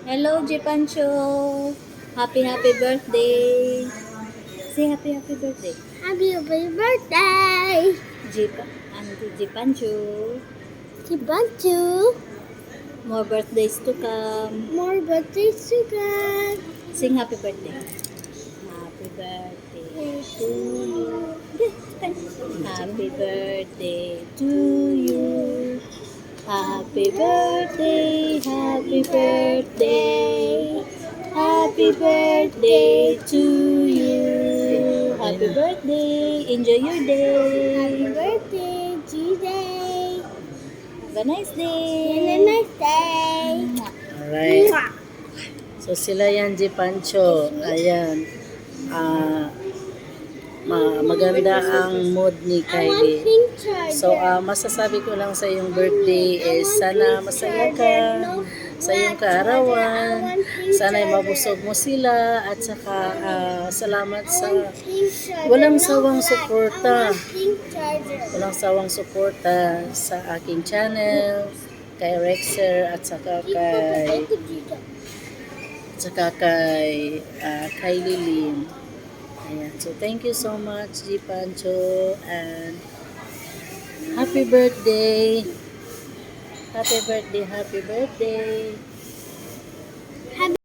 Hello, Jipancho. Happy birthday. Say happy birthday. Happy birthday! Jipancho. Jipancho. More birthdays to come. More birthdays to come. Sing happy birthday. Happy birthday to you. Happy birthday to you. Happy birthday, happy birthday. Happy birthday to you. Happy birthday. Enjoy your Happy day. birthday, G-Day. Have a nice And a day. nice day. Alright. So sila yan, G. Pancho. Ayan. Maganda ang mood ni I want Kylie. pink charger. So, masasabi ko lang sa iyong birthday is sana masaya ka sa iyong kaarawan. Sana'y mabusog mo sila at saka salamat sa walang sawang suporta. Walang sawang suporta sa aking channel, kay Rexer at saka kay Kylie Lim. Ayan. So, thank you so much, G. Pancho, and happy birthday! Happy birthday, happy birthday!